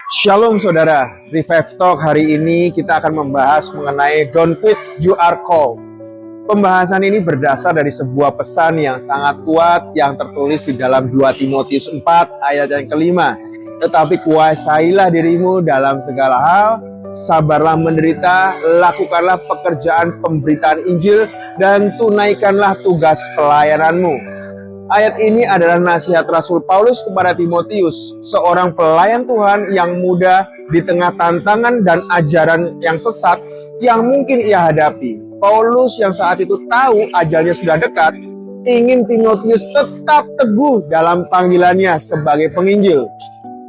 Shalom saudara, Revive Talk hari ini kita akan membahas mengenai Don't Quit, You Are Called. Pembahasan ini berdasar dari sebuah pesan yang sangat kuat yang tertulis di dalam 2 Timotius 4 ayat yang kelima. Tetapi kuasailah dirimu dalam segala hal, sabarlah menderita, lakukanlah pekerjaan pemberitaan Injil, dan tunaikanlah tugas pelayananmu. Ayat ini adalah nasihat Rasul Paulus kepada Timotius, seorang pelayan Tuhan yang muda di tengah tantangan dan ajaran yang sesat yang mungkin ia hadapi. Paulus yang saat itu tahu ajalnya sudah dekat, ingin Timotius tetap teguh dalam panggilannya sebagai penginjil.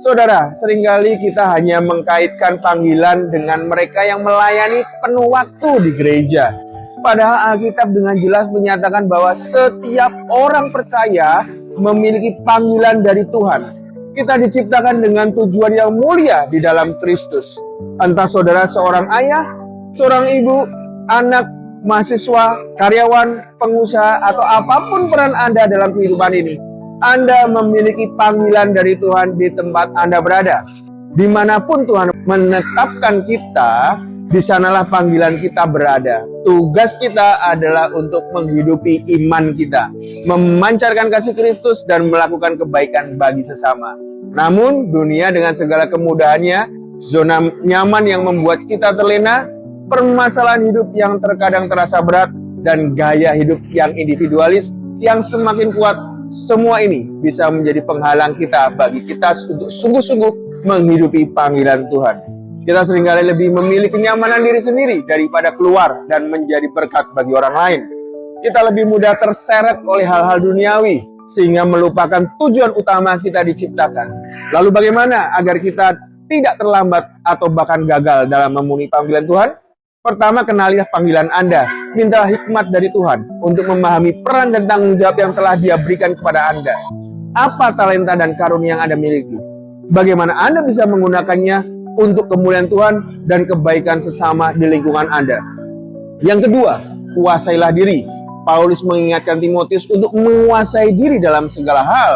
Saudara, seringkali kita hanya mengkaitkan panggilan dengan mereka yang melayani penuh waktu di gereja. Padahal Alkitab dengan jelas menyatakan bahwa setiap orang percaya memiliki panggilan dari Tuhan. Kita diciptakan dengan tujuan yang mulia di dalam Kristus. Entah saudara seorang ayah, seorang ibu, anak, mahasiswa, karyawan, pengusaha, atau apapun peran Anda dalam kehidupan ini, Anda memiliki panggilan dari Tuhan di tempat Anda berada. Dimanapun Tuhan menetapkan kita, di sanalah panggilan kita berada. Tugas kita adalah untuk menghidupi iman kita, memancarkan kasih Kristus, dan melakukan kebaikan bagi sesama. Namun, dunia dengan segala kemudahannya, zona nyaman yang membuat kita terlena, permasalahan hidup yang terkadang terasa berat, dan gaya hidup yang individualis yang semakin kuat, semua ini bisa menjadi penghalang kita bagi kita untuk sungguh-sungguh menghidupi panggilan Tuhan. Kita seringkali lebih memilih kenyamanan diri sendiri daripada keluar dan menjadi berkat bagi orang lain. Kita lebih mudah terseret oleh hal-hal duniawi sehingga melupakan tujuan utama kita diciptakan. Lalu bagaimana agar kita tidak terlambat atau bahkan gagal dalam memenuhi panggilan Tuhan? Pertama, kenalilah panggilan Anda. Mintalah hikmat dari Tuhan untuk memahami peran dan tanggung jawab yang telah Dia berikan kepada Anda. Apa talenta dan karunia yang Anda miliki? Bagaimana Anda bisa menggunakannya untuk kemuliaan Tuhan dan kebaikan sesama di lingkungan Anda. Yang kedua, kuasailah diri. Paulus mengingatkan Timotius untuk menguasai diri dalam segala hal.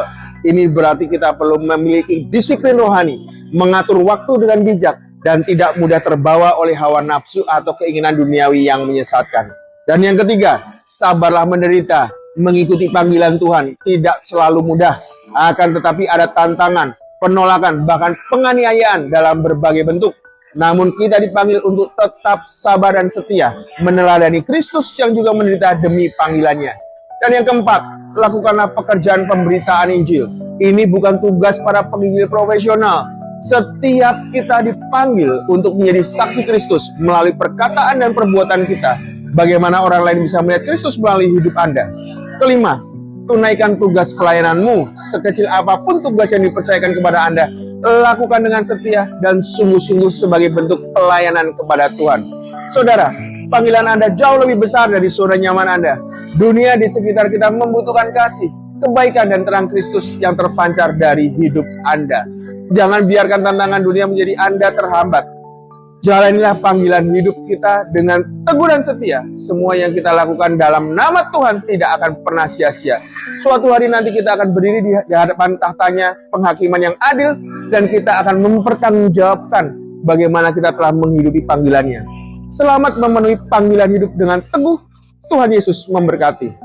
Ini berarti kita perlu memiliki disiplin rohani, mengatur waktu dengan bijak, dan tidak mudah terbawa oleh hawa nafsu atau keinginan duniawi yang menyesatkan. Dan yang ketiga, sabarlah menderita. Mengikuti panggilan Tuhan tidak selalu mudah, akan tetapi ada tantangan, penolakan, bahkan penganiayaan dalam berbagai bentuk. Namun kita dipanggil untuk tetap sabar dan setia, meneladani Kristus yang juga menderita demi panggilannya. Dan yang keempat, lakukanlah pekerjaan pemberitaan Injil. Ini bukan tugas para penginjil profesional. Setiap kita dipanggil untuk menjadi saksi Kristus melalui perkataan dan perbuatan kita. Bagaimana orang lain bisa melihat Kristus melalui hidup Anda? Kelima, tunaikan tugas pelayananmu. Sekecil apapun tugas yang dipercayakan kepada Anda, lakukan dengan setia dan sungguh-sungguh sebagai bentuk pelayanan kepada Tuhan. Saudara, panggilan Anda jauh lebih besar dari zona nyaman Anda. Dunia di sekitar kita membutuhkan kasih, kebaikan, dan terang Kristus yang terpancar dari hidup Anda. Jangan biarkan tantangan dunia menjadi Anda terhambat. Jalanilah panggilan hidup kita dengan teguh dan setia. Semua yang kita lakukan dalam nama Tuhan tidak akan pernah sia-sia. Suatu hari nanti kita akan berdiri di hadapan tahtanya penghakiman yang adil, dan kita akan mempertanggungjawabkan bagaimana kita telah menghidupi panggilannya. Selamat memenuhi panggilan hidup dengan teguh. Tuhan Yesus memberkati.